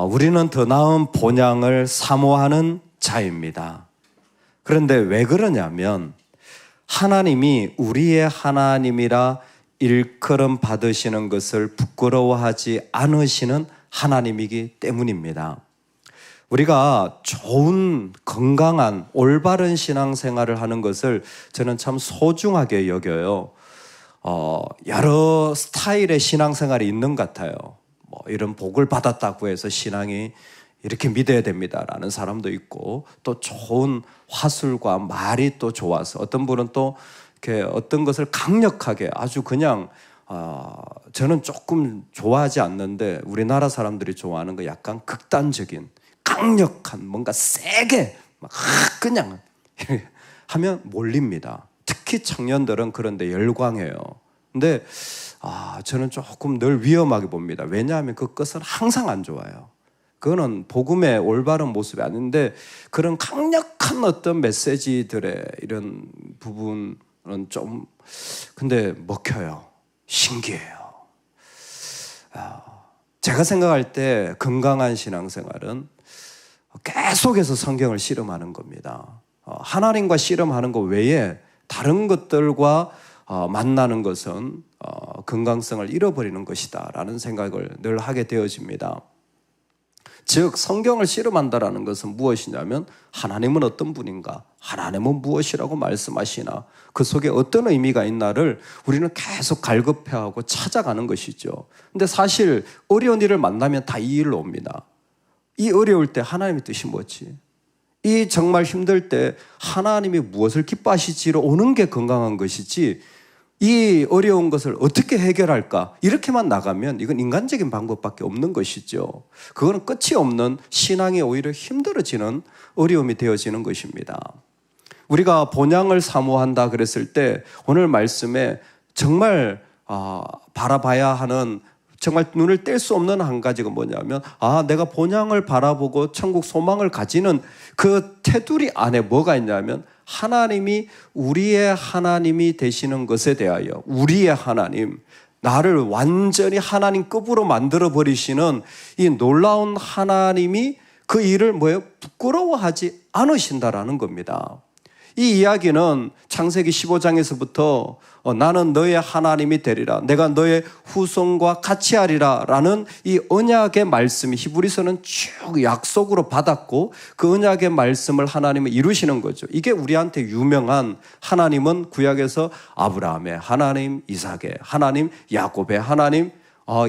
우리는 더 나은 본향을 사모하는 자입니다. 그런데 왜 그러냐면 하나님이 우리의 하나님이라 일컬음 받으시는 것을 부끄러워하지 않으시는 하나님이기 때문입니다. 우리가 좋은 건강한 올바른 신앙생활을 하는 것을 저는 참 소중하게 여겨요. 여러 스타일의 신앙생활이 있는 것 같아요. 이런 복을 받았다고 해서 신앙이 이렇게 믿어야 됩니다라는 사람도 있고, 또 좋은 화술과 말이 또 좋아서 어떤 분은 또 이렇게 어떤 것을 강력하게 아주 그냥 저는 조금 좋아하지 않는데 우리나라 사람들이 좋아하는 거 약간 극단적인 강력한 뭔가 세게 막 그냥 하면 몰립니다. 특히 청년들은 그런데 열광해요. 근데 저는 조금 늘 위험하게 봅니다. 왜냐하면 그 것은 항상 안 좋아요. 그거는 복음의 올바른 모습이 아닌데, 그런 강력한 어떤 메시지들의 이런 부분은 좀 근데 먹혀요. 신기해요. 제가 생각할 때 건강한 신앙생활은 계속해서 성경을 씨름하는 겁니다. 하나님과 씨름하는 것 외에 다른 것들과 만나는 것은 건강성을 잃어버리는 것이다 라는 생각을 늘 하게 되어집니다. 즉 성경을 씨름한다라는 것은 무엇이냐면 하나님은 어떤 분인가, 하나님은 무엇이라고 말씀하시나, 그 속에 어떤 의미가 있나를 우리는 계속 갈급해하고 찾아가는 것이죠. 근데 사실 어려운 일을 만나면 다 이 일로 옵니다. 이 어려울 때 하나님의 뜻이 뭐지? 이 정말 힘들 때 하나님이 무엇을 기뻐하시지로 오는 게 건강한 것이지, 이 어려운 것을 어떻게 해결할까 이렇게만 나가면 이건 인간적인 방법밖에 없는 것이죠. 그거는 끝이 없는 신앙이 오히려 힘들어지는 어려움이 되어지는 것입니다. 우리가 본향을 사모한다 그랬을 때 오늘 말씀에 정말 바라봐야 하는, 정말 눈을 뗄 수 없는 한 가지가 뭐냐면 내가 본향을 바라보고 천국 소망을 가지는 그 테두리 안에 뭐가 있냐면 하나님이 우리의 하나님이 되시는 것에 대하여, 우리의 하나님, 나를 완전히 하나님급으로 만들어버리시는 이 놀라운 하나님이 그 일을 부끄러워하지 않으신다라는 겁니다. 이 이야기는 창세기 15장에서부터 나는 너의 하나님이 되리라, 내가 너의 후손과 같이 하리라 라는 이 언약의 말씀이 히브리서는 쭉 약속으로 받았고, 그 언약의 말씀을 하나님은 이루시는 거죠. 이게 우리한테 유명한, 하나님은 구약에서 아브라함의 하나님, 이삭의 하나님, 야곱의 하나님,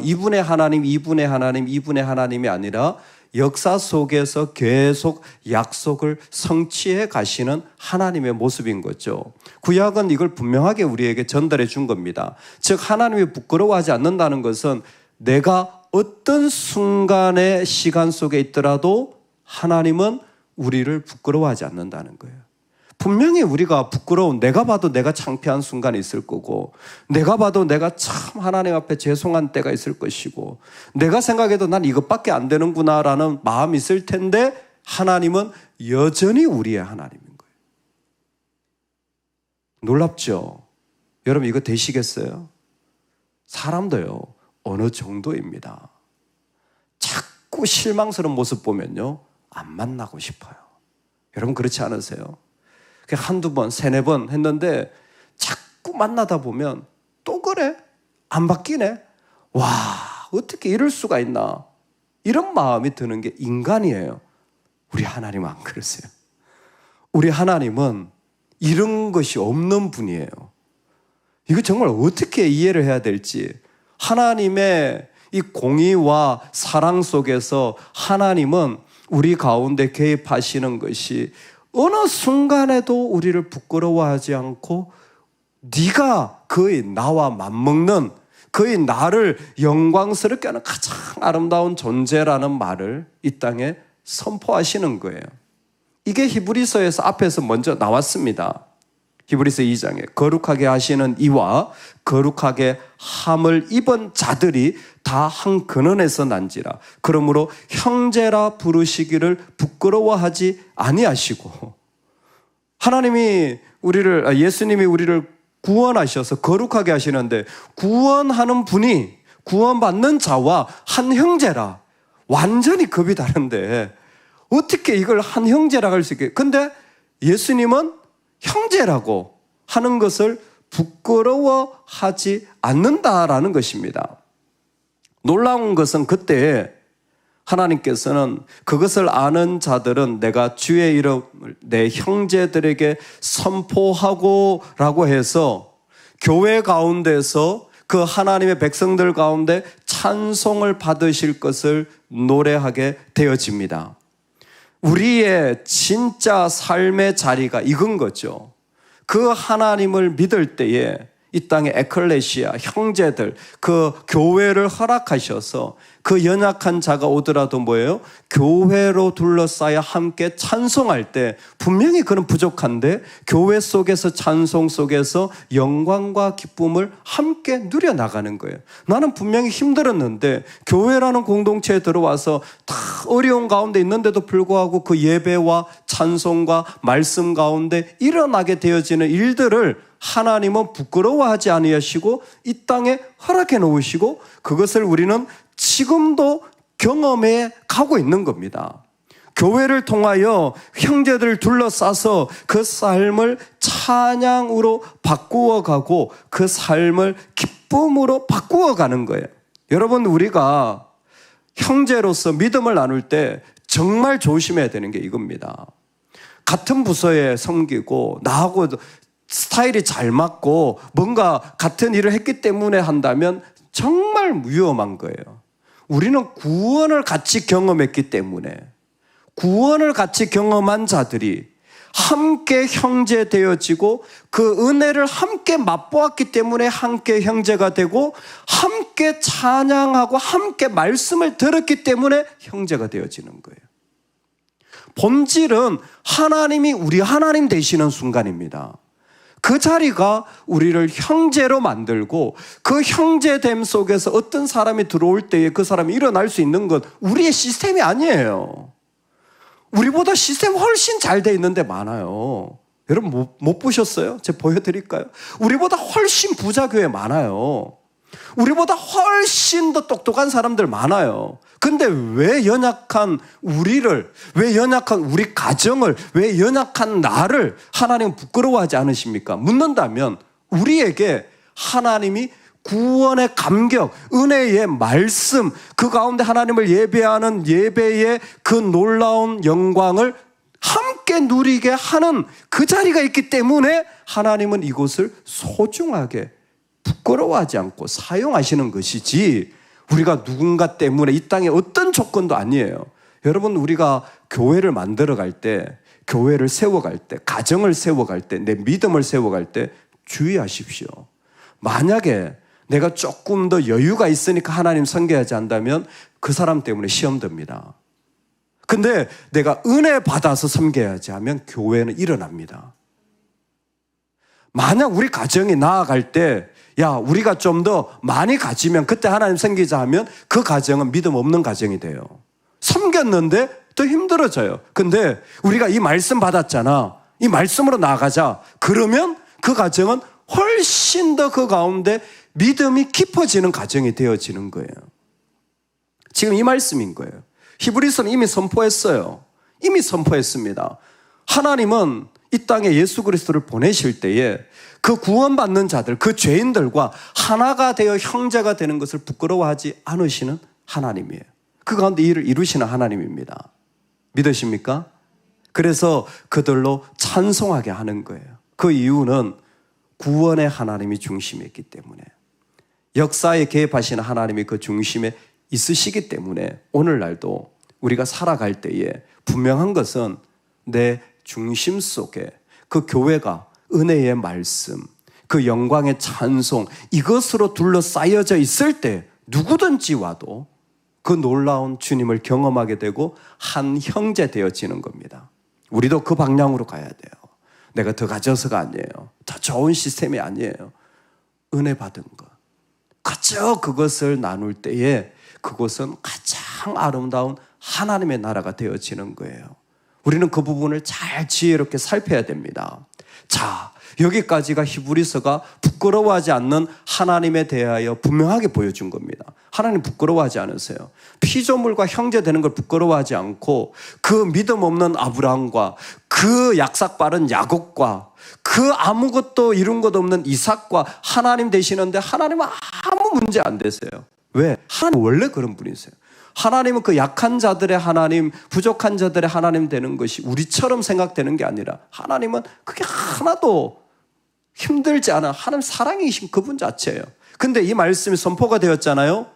이분의 하나님, 이분의 하나님, 이분의 하나님이 아니라 역사 속에서 계속 약속을 성취해 가시는 하나님의 모습인 거죠. 구약은 이걸 분명하게 우리에게 전달해 준 겁니다. 즉 하나님이 부끄러워하지 않는다는 것은 내가 어떤 순간의 시간 속에 있더라도 하나님은 우리를 부끄러워하지 않는다는 거예요. 분명히 우리가 부끄러운, 내가 봐도 내가 창피한 순간이 있을 거고, 내가 봐도 내가 참 하나님 앞에 죄송한 때가 있을 것이고, 내가 생각해도 난 이것밖에 안 되는구나 라는 마음이 있을 텐데 하나님은 여전히 우리의 하나님인 거예요. 놀랍죠? 여러분 이거 되시겠어요? 사람도요 어느 정도입니다. 자꾸 실망스러운 모습 보면요 안 만나고 싶어요. 여러분 그렇지 않으세요? 한두 번, 세네 번 했는데 자꾸 만나다 보면 또 그래? 안 바뀌네? 와, 어떻게 이럴 수가 있나? 이런 마음이 드는 게 인간이에요. 우리 하나님은 안 그러세요. 우리 하나님은 이런 것이 없는 분이에요. 이거 정말 어떻게 이해를 해야 될지, 하나님의 이 공의와 사랑 속에서 하나님은 우리 가운데 개입하시는 것이 어느 순간에도 우리를 부끄러워하지 않고 네가 거의 나와 맞먹는, 거의 나를 영광스럽게 하는 가장 아름다운 존재라는 말을 이 땅에 선포하시는 거예요. 이게 히브리서에서 앞에서 먼저 나왔습니다. 히브리서 2장에 거룩하게 하시는 이와 거룩하게 함을 입은 자들이 다 한 근원에서 난지라. 그러므로 형제라 부르시기를 부끄러워하지 아니하시고, 하나님이 예수님이 우리를 구원하셔서 거룩하게 하시는데 구원하는 분이 구원받는 자와 한 형제라. 완전히 급이 다른데 어떻게 이걸 한 형제라고 할 수 있게? 근데 예수님은 형제라고 하는 것을 부끄러워하지 않는다라는 것입니다. 놀라운 것은 그때 하나님께서는 그것을 아는 자들은 내가 주의 이름을 내 형제들에게 선포하고 라고 해서 교회 가운데서 그 하나님의 백성들 가운데 찬송을 받으실 것을 노래하게 되어집니다. 우리의 진짜 삶의 자리가 이건 거죠. 그 하나님을 믿을 때에 이 땅의 에클레시아, 형제들, 그 교회를 허락하셔서 그 연약한 자가 오더라도 뭐예요? 교회로 둘러싸여 함께 찬송할 때 분명히 그는 부족한데 교회 속에서 찬송 속에서 영광과 기쁨을 함께 누려나가는 거예요. 나는 분명히 힘들었는데 교회라는 공동체에 들어와서 다 어려운 가운데 있는데도 불구하고 그 예배와 찬송과 말씀 가운데 일어나게 되어지는 일들을 하나님은 부끄러워하지 아니하시고 이 땅에 허락해 놓으시고 그것을 우리는 지금도 경험해 가고 있는 겁니다. 교회를 통하여 형제들을 둘러싸서 그 삶을 찬양으로 바꾸어 가고 그 삶을 기쁨으로 바꾸어 가는 거예요. 여러분, 우리가 형제로서 믿음을 나눌 때 정말 조심해야 되는 게 이겁니다. 같은 부서에 섬기고 나하고 스타일이 잘 맞고 뭔가 같은 일을 했기 때문에 한다면 정말 위험한 거예요. 우리는 구원을 같이 경험했기 때문에 구원을 같이 경험한 자들이 함께 형제 되어지고 그 은혜를 함께 맛보았기 때문에 함께 형제가 되고 함께 찬양하고 함께 말씀을 들었기 때문에 형제가 되어지는 거예요. 본질은 하나님이 우리 하나님 되시는 순간입니다. 그 자리가 우리를 형제로 만들고 그 형제됨 속에서 어떤 사람이 들어올 때에 그 사람이 일어날 수 있는 건 우리의 시스템이 아니에요. 우리보다 시스템 훨씬 잘 돼 있는데 많아요. 여러분 못 보셨어요? 제가 보여드릴까요? 우리보다 훨씬 부자 교회 많아요. 우리보다 훨씬 더 똑똑한 사람들 많아요. 근데 왜 연약한 우리를, 왜 연약한 우리 가정을, 왜 연약한 나를 하나님은 부끄러워하지 않으십니까? 묻는다면 우리에게 하나님이 구원의 감격, 은혜의 말씀, 그 가운데 하나님을 예배하는 예배의 그 놀라운 영광을 함께 누리게 하는 그 자리가 있기 때문에 하나님은 이곳을 소중하게 부끄러워하지 않고 사용하시는 것이지 우리가 누군가 때문에 이 땅에 어떤 조건도 아니에요. 여러분, 우리가 교회를 만들어 갈 때, 교회를 세워갈 때, 가정을 세워갈 때, 내 믿음을 세워갈 때 주의하십시오. 만약에 내가 조금 더 여유가 있으니까 하나님 섬겨야지 한다면 그 사람 때문에 시험 듭니다. 근데 내가 은혜 받아서 섬겨야지 하면 교회는 일어납니다. 만약 우리 가정이 나아갈 때 야, 우리가 좀 더 많이 가지면 그때 하나님 섬기자 하면 그 가정은 믿음 없는 가정이 돼요. 섬겼는데 더 힘들어져요. 근데 우리가 이 말씀 받았잖아. 이 말씀으로 나아가자. 그러면 그 가정은 훨씬 더 그 가운데 믿음이 깊어지는 가정이 되어지는 거예요. 지금 이 말씀인 거예요. 히브리서는 이미 선포했어요. 이미 선포했습니다. 하나님은 이 땅에 예수 그리스도를 보내실 때에 그 구원받는 자들, 그 죄인들과 하나가 되어 형제가 되는 것을 부끄러워하지 않으시는 하나님이에요. 그 가운데 일을 이루시는 하나님입니다. 믿으십니까? 그래서 그들로 찬송하게 하는 거예요. 그 이유는 구원의 하나님이 중심에 있기 때문에, 역사에 개입하시는 하나님이 그 중심에 있으시기 때문에 오늘날도 우리가 살아갈 때에 분명한 것은 내 중심 속에 그 교회가 은혜의 말씀, 그 영광의 찬송, 이것으로 둘러싸여져 있을 때 누구든지 와도 그 놀라운 주님을 경험하게 되고 한 형제 되어지는 겁니다. 우리도 그 방향으로 가야 돼요. 내가 더 가져서가 아니에요. 더 좋은 시스템이 아니에요. 은혜 받은 것. 그저 그것을 나눌 때에 그곳은 가장 아름다운 하나님의 나라가 되어지는 거예요. 우리는 그 부분을 잘 지혜롭게 살펴야 됩니다. 자, 여기까지가 히브리서가 부끄러워하지 않는 하나님에 대하여 분명하게 보여준 겁니다. 하나님 부끄러워하지 않으세요. 피조물과 형제 되는 걸 부끄러워하지 않고 그 믿음 없는 아브라함과 그 약삭 빠른 야곱과 그 아무것도 이룬 것 없는 이삭과 하나님 되시는데 하나님은 아무 문제 안 되세요. 왜? 하나님 원래 그런 분이세요. 하나님은 그 약한 자들의 하나님, 부족한 자들의 하나님 되는 것이 우리처럼 생각되는 게 아니라 하나님은 그게 하나도 힘들지 않아. 하나님 사랑이신 그분 자체예요. 근데 이 말씀이 선포가 되었잖아요.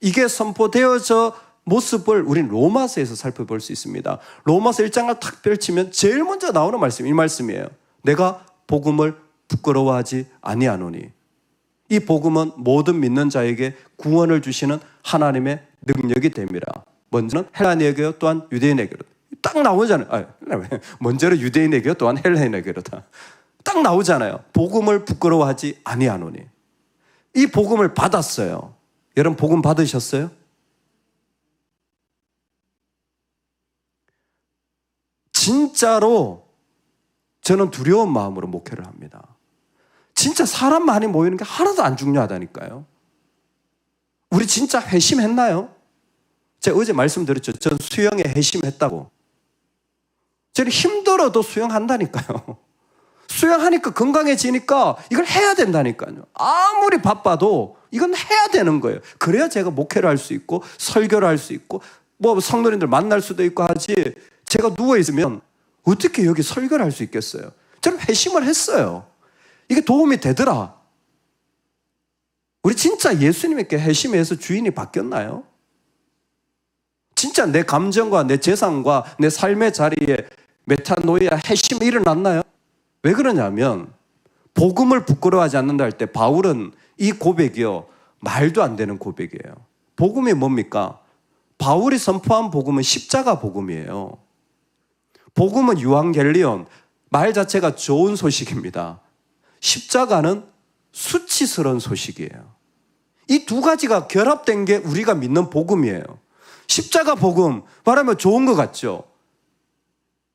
이게 선포되어져 모습을 우린 로마서에서 살펴볼 수 있습니다. 로마서 1장을 탁 펼치면 제일 먼저 나오는 말씀이 이 말씀이에요. 내가 복음을 부끄러워하지 아니하노니. 이 복음은 모든 믿는 자에게 구원을 주시는 하나님의 능력이 됨이라. 먼저는 헬라인에게요, 또한 유대인에게로. 딱 나오잖아요. 먼저는 유대인에게요, 또한 헬라인에게로다. 딱 나오잖아요. 복음을 부끄러워하지 아니하노니. 이 복음을 받았어요. 여러분 복음 받으셨어요? 진짜로 저는 두려운 마음으로 목회를 합니다. 진짜 사람 많이 모이는 게 하나도 안 중요하다니까요. 우리 진짜 회심했나요? 제가 어제 말씀드렸죠. 전 수영에 회심했다고. 저는 힘들어도 수영한다니까요. 수영하니까 건강해지니까 이걸 해야 된다니까요. 아무리 바빠도 이건 해야 되는 거예요. 그래야 제가 목회를 할 수 있고 설교를 할 수 있고 뭐 성도님들 만날 수도 있고 하지. 제가 누워있으면 어떻게 여기 설교를 할 수 있겠어요? 저는 회심을 했어요. 이게 도움이 되더라. 우리 진짜 예수님께 회심해서 주인이 바뀌었나요? 진짜 내 감정과 내 재산과 내 삶의 자리에 메타노이아 회심이 일어났나요? 왜 그러냐면 복음을 부끄러워하지 않는다 할 때 바울은 이 고백이요 말도 안 되는 고백이에요. 복음이 뭡니까? 바울이 선포한 복음은 십자가 복음이에요. 복음은 유앙겔리온, 말 자체가 좋은 소식입니다. 십자가는 수치스러운 소식이에요. 이 두 가지가 결합된 게 우리가 믿는 복음이에요. 십자가 복음 말하면 좋은 것 같죠?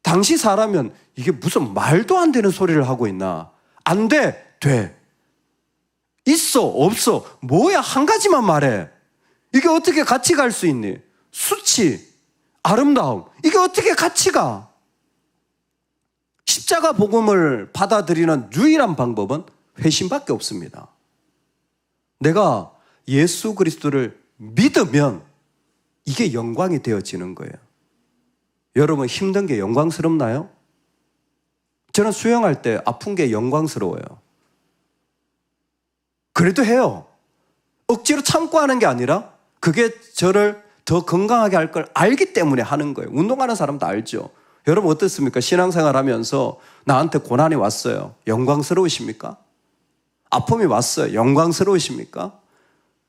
당시 사람은 이게 무슨 말도 안 되는 소리를 하고 있나? 안 돼, 돼. 있어, 없어. 뭐야, 한 가지만 말해. 이게 어떻게 같이 갈 수 있니? 수치, 아름다움. 이게 어떻게 같이 가? 십자가 복음을 받아들이는 유일한 방법은 회심밖에 없습니다. 내가 예수 그리스도를 믿으면 이게 영광이 되어지는 거예요. 여러분 힘든 게 영광스럽나요? 저는 수영할 때 아픈 게 영광스러워요. 그래도 해요. 억지로 참고 하는 게 아니라 그게 저를 더 건강하게 할 걸 알기 때문에 하는 거예요. 운동하는 사람도 알죠. 여러분 어떻습니까? 신앙생활 하면서 나한테 고난이 왔어요. 영광스러우십니까? 아픔이 왔어요. 영광스러우십니까?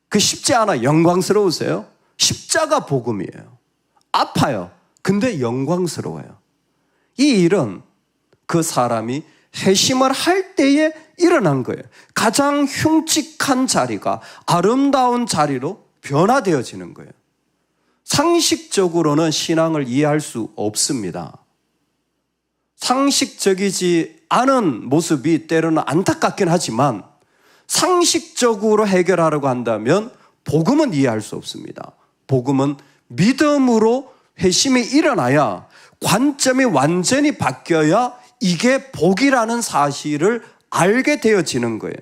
그 쉽지 않아. 영광스러우세요? 십자가 복음이에요. 아파요. 근데 영광스러워요. 이 일은 그 사람이 회심을 할 때에 일어난 거예요. 가장 흉측한 자리가 아름다운 자리로 변화되어지는 거예요. 상식적으로는 신앙을 이해할 수 없습니다. 상식적이지 않은 모습이 때로는 안타깝긴 하지만 상식적으로 해결하려고 한다면 복음은 이해할 수 없습니다. 복음은 믿음으로 회심이 일어나야 관점이 완전히 바뀌어야 이게 복이라는 사실을 알게 되어지는 거예요.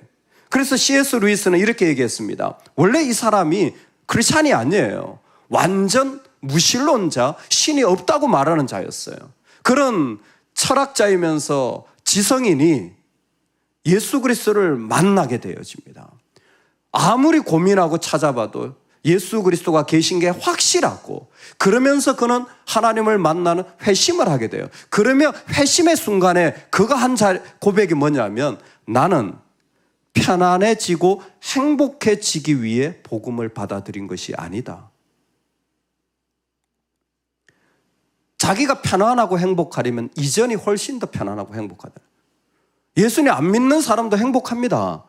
그래서 C.S. 루이스는 이렇게 얘기했습니다. 원래 이 사람이 크리스찬이 아니에요. 완전 무신론자, 신이 없다고 말하는 자였어요. 그런 철학자이면서 지성인이 예수 그리스도를 만나게 되어집니다. 아무리 고민하고 찾아봐도 예수 그리스도가 계신 게 확실하고 그러면서 그는 하나님을 만나는 회심을 하게 돼요. 그러면 회심의 순간에 그가 한 고백이 뭐냐면 나는 편안해지고 행복해지기 위해 복음을 받아들인 것이 아니다. 자기가 편안하고 행복하려면 이전이 훨씬 더 편안하고 행복하다. 예수님 안 믿는 사람도 행복합니다.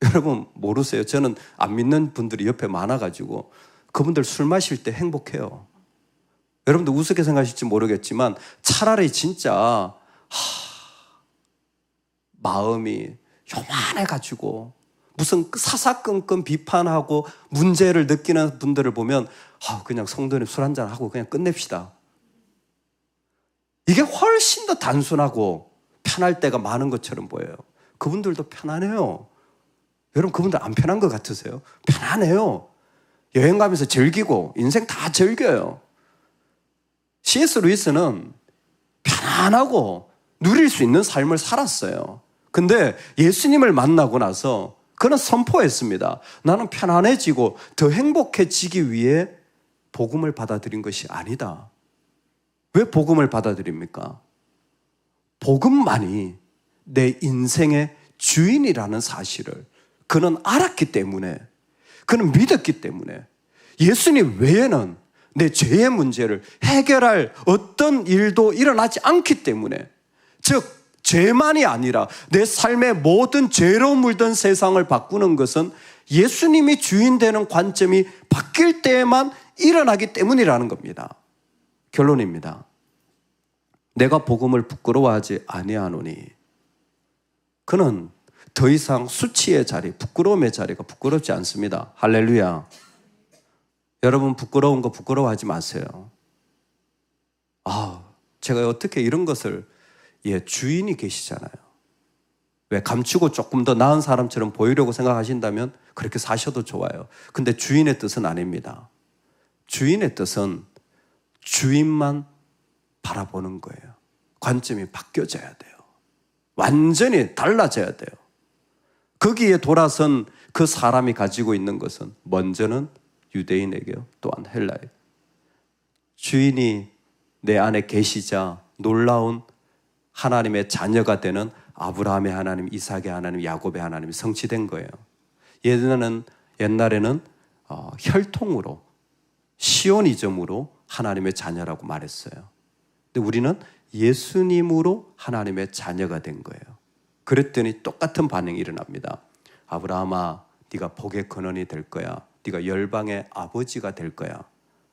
여러분 모르세요? 저는 안 믿는 분들이 옆에 많아가지고 그분들 술 마실 때 행복해요. 여러분들 우습게 생각하실지 모르겠지만 차라리 진짜 마음이 요만해가지고 무슨 사사건건 비판하고 문제를 느끼는 분들을 보면 그냥 성도님 술 한잔 하고 그냥 끝냅시다. 이게 훨씬 더 단순하고 편할 때가 많은 것처럼 보여요. 그분들도 편안해요. 여러분 그분들 안 편한 것 같으세요? 편안해요. 여행 가면서 즐기고 인생 다 즐겨요. C.S. 루이스는 편안하고 누릴 수 있는 삶을 살았어요. 근데 예수님을 만나고 나서 그는 선포했습니다. 나는 편안해지고 더 행복해지기 위해 복음을 받아들인 것이 아니다. 왜 복음을 받아들입니까? 복음만이 내 인생의 주인이라는 사실을 그는 알았기 때문에, 그는 믿었기 때문에 예수님 외에는 내 죄의 문제를 해결할 어떤 일도 일어나지 않기 때문에, 즉 죄만이 아니라 내 삶의 모든 죄로 물든 세상을 바꾸는 것은 예수님이 주인 되는 관점이 바뀔 때에만 일어나기 때문이라는 겁니다. 결론입니다. 내가 복음을 부끄러워하지 아니하노니 그는 더 이상 수치의 자리, 부끄러움의 자리가 부끄럽지 않습니다. 할렐루야. 여러분 부끄러운 거 부끄러워하지 마세요. 제가 어떻게 이런 것을 주인이 계시잖아요. 왜 감추고 조금 더 나은 사람처럼 보이려고 생각하신다면 그렇게 사셔도 좋아요. 근데 주인의 뜻은 아닙니다. 주인의 뜻은 주인만 바라보는 거예요. 관점이 바뀌어져야 돼요. 완전히 달라져야 돼요. 거기에 돌아선 그 사람이 가지고 있는 것은 먼저는 유대인에게 또한 헬라에 주인이 내 안에 계시자 놀라운 하나님의 자녀가 되는 아브라함의 하나님, 이삭의 하나님, 야곱의 하나님이 성취된 거예요. 옛날에는 혈통으로 시오니즘으로 하나님의 자녀라고 말했어요. 근데 우리는 예수님으로 하나님의 자녀가 된 거예요. 그랬더니 똑같은 반응이 일어납니다. 아브라함아, 네가 복의 근원이 될 거야. 네가 열방의 아버지가 될 거야.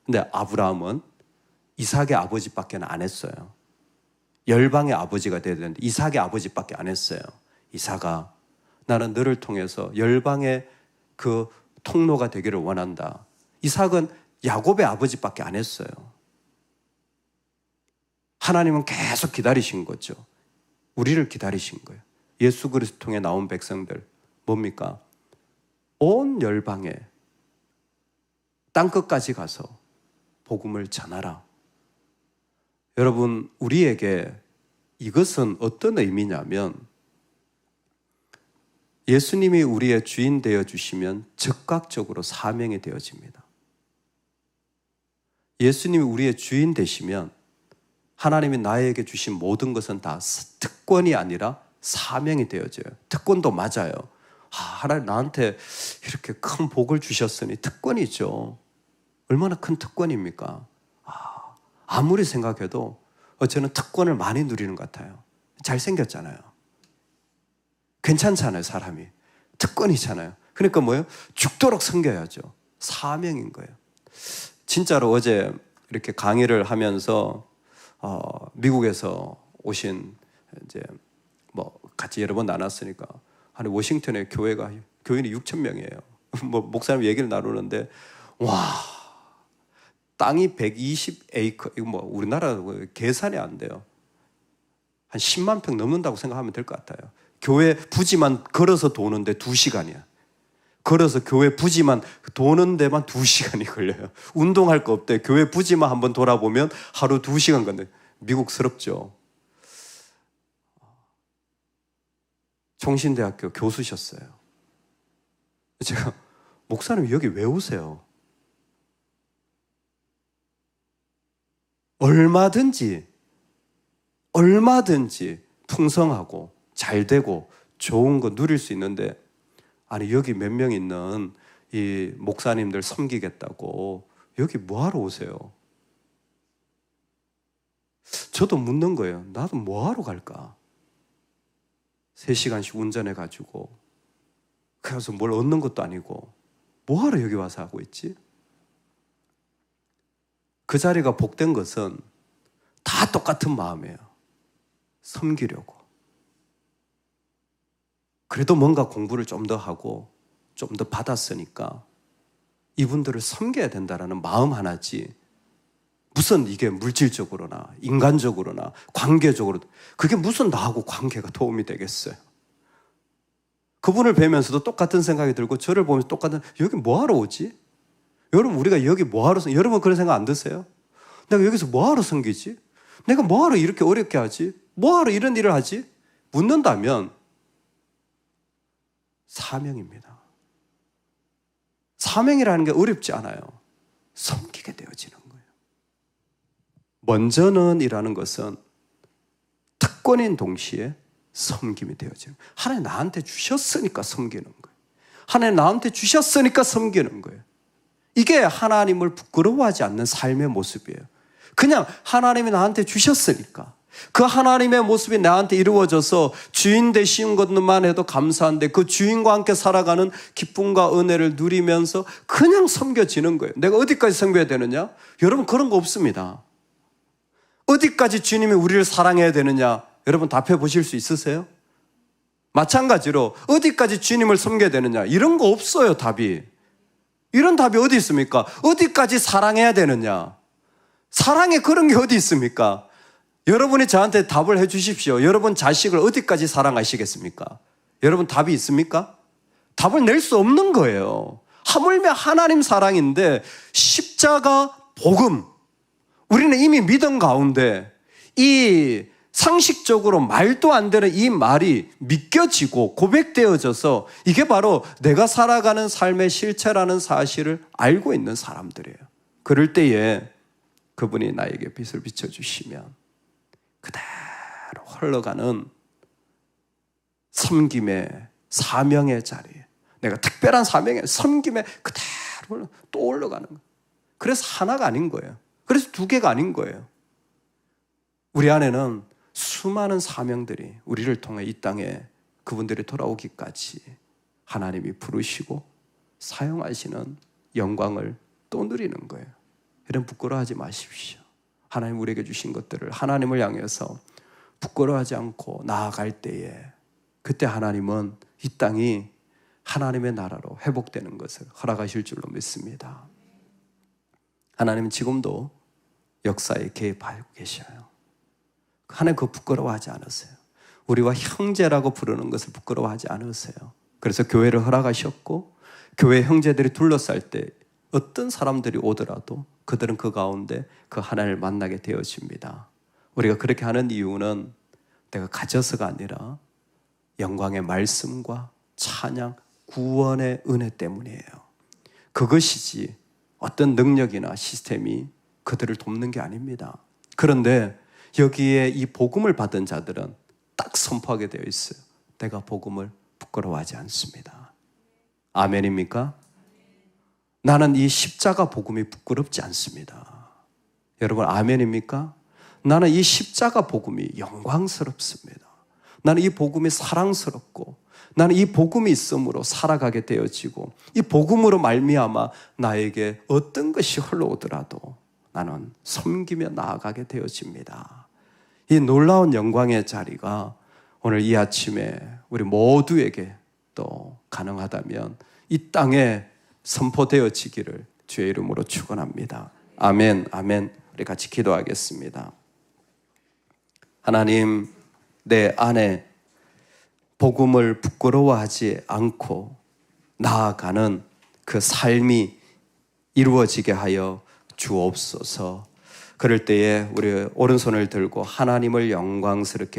근데 아브라함은 이삭의 아버지밖에 안 했어요. 열방의 아버지가 되야 되는데 이삭의 아버지밖에 안 했어요. 이삭아, 나는 너를 통해서 열방의 그 통로가 되기를 원한다. 이삭은 야곱의 아버지밖에 안 했어요. 하나님은 계속 기다리신 거죠. 우리를 기다리신 거예요. 예수 그리스도 통해 나온 백성들 뭡니까? 온 열방에 땅끝까지 가서 복음을 전하라. 여러분, 우리에게 이것은 어떤 의미냐면 예수님이 우리의 주인 되어 주시면 즉각적으로 사명이 되어집니다. 예수님이 우리의 주인 되시면 하나님이 나에게 주신 모든 것은 다 특권이 아니라 사명이 되어져요. 특권도 맞아요. 하나님 나한테 이렇게 큰 복을 주셨으니 특권이죠. 얼마나 큰 특권입니까? 아무리 생각해도 저는 특권을 많이 누리는 것 같아요. 잘생겼잖아요. 괜찮잖아요, 사람이. 특권이잖아요. 그러니까 뭐예요? 죽도록 섬겨야죠. 사명인 거예요. 진짜로 어제 이렇게 강의를 하면서 미국에서 오신 이제 같이 여러 번 나눴으니까 한 워싱턴에 교인이 6,000명이에요. 목사님 얘기를 나누는데 땅이 120에이커, 이거 우리나라 계산이 안 돼요. 한 10만 평 넘는다고 생각하면 될 것 같아요. 교회 부지만 걸어서 도는데 2시간이야. 걸어서 교회 부지만 도는 데만 2시간이 걸려요. 운동할 거 없대. 교회 부지만 한번 돌아보면 하루 2시간 건데 미국스럽죠. 총신대학교 교수셨어요. 제가 목사님 여기 왜 오세요? 얼마든지 풍성하고 잘되고 좋은 거 누릴 수 있는데 아니 여기 몇 명 있는 이 목사님들 섬기겠다고 여기 뭐하러 오세요? 저도 묻는 거예요. 나도 뭐하러 갈까? 3시간씩 운전해가지고 그래서 뭘 얻는 것도 아니고 뭐하러 여기 와서 하고 있지? 그 자리가 복된 것은 다 똑같은 마음이에요. 섬기려고. 그래도 뭔가 공부를 좀 더 하고 좀 더 받았으니까 이분들을 섬겨야 된다라는 마음 하나지, 무슨 이게 물질적으로나 인간적으로나 관계적으로 그게 무슨 나하고 관계가 도움이 되겠어요? 그분을 뵈면서도 똑같은 생각이 들고 저를 보면서 똑같은, 여기 뭐하러 오지? 여러분, 우리가 여기 뭐하러 여러분 그런 생각 안 드세요? 내가 여기서 뭐하러 섬기지? 내가 뭐하러 이렇게 어렵게 하지? 뭐하러 이런 일을 하지? 묻는다면 사명입니다. 사명이라는 게 어렵지 않아요. 섬기게 되어지는 거예요. 먼저는 이라는 것은 특권인 동시에 섬김이 되어지는 거예요. 하나님 나한테 주셨으니까 섬기는 거예요. 하나님 나한테 주셨으니까 섬기는 거예요. 이게 하나님을 부끄러워하지 않는 삶의 모습이에요. 그냥 하나님이 나한테 주셨으니까 그 하나님의 모습이 나한테 이루어져서 주인 되신 것만 해도 감사한데 그 주인과 함께 살아가는 기쁨과 은혜를 누리면서 그냥 섬겨지는 거예요. 내가 어디까지 섬겨야 되느냐? 여러분, 그런 거 없습니다. 어디까지 주님이 우리를 사랑해야 되느냐? 여러분 답해 보실 수 있으세요? 마찬가지로 어디까지 주님을 섬겨야 되느냐? 이런 거 없어요, 답이. 이런 답이 어디 있습니까? 어디까지 사랑해야 되느냐? 사랑에 그런 게 어디 있습니까? 여러분이 저한테 답을 해 주십시오. 여러분 자식을 어디까지 사랑하시겠습니까? 여러분 답이 있습니까? 답을 낼 수 없는 거예요. 하물며 하나님 사랑인데 십자가 복음, 우리는 이미 믿음 가운데 이 상식적으로 말도 안 되는 이 말이 믿겨지고 고백되어져서 이게 바로 내가 살아가는 삶의 실체라는 사실을 알고 있는 사람들이에요. 그럴 때에 그분이 나에게 빛을 비춰주시면 그대로 흘러가는 섬김의 사명의 자리에, 내가 특별한 사명의 섬김의 그대로 또 올라가는 거예요. 그래서 하나가 아닌 거예요. 그래서 두 개가 아닌 거예요. 우리 안에는 수많은 사명들이 우리를 통해 이 땅에 그분들이 돌아오기까지 하나님이 부르시고 사용하시는 영광을 또 누리는 거예요. 이런 부끄러워하지 마십시오. 하나님 우리에게 주신 것들을 하나님을 향해서 부끄러워하지 않고 나아갈 때에 그때 하나님은 이 땅이 하나님의 나라로 회복되는 것을 허락하실 줄로 믿습니다. 하나님은 지금도 역사에 개입하고 계셔요. 하나님 그거 부끄러워하지 않으세요. 우리와 형제라고 부르는 것을 부끄러워하지 않으세요. 그래서 교회를 허락하셨고 교회 형제들이 둘러쌀 때 어떤 사람들이 오더라도 그들은 그 가운데 그 하나님을 만나게 되어집니다. 우리가 그렇게 하는 이유는 내가 가져서가 아니라 영광의 말씀과 찬양, 구원의 은혜 때문이에요. 그것이지 어떤 능력이나 시스템이 그들을 돕는 게 아닙니다. 그런데 여기에 이 복음을 받은 자들은 딱 선포하게 되어 있어요. 내가 복음을 부끄러워하지 않습니다. 아멘입니까? 나는 이 십자가 복음이 부끄럽지 않습니다. 여러분 아멘입니까? 나는 이 십자가 복음이 영광스럽습니다. 나는 이 복음이 사랑스럽고 나는 이 복음이 있음으로 살아가게 되어지고 이 복음으로 말미암아 나에게 어떤 것이 흘러오더라도 나는 섬기며 나아가게 되어집니다. 이 놀라운 영광의 자리가 오늘 이 아침에 우리 모두에게 또 가능하다면 이 땅에 선포되어지기를 주의 이름으로 축원합니다. 아멘, 아멘. 우리 같이 기도하겠습니다. 하나님, 내 안에 복음을 부끄러워하지 않고 나아가는 그 삶이 이루어지게 하여 주옵소서. 그럴 때에 우리 오른손을 들고 하나님을 영광스럽게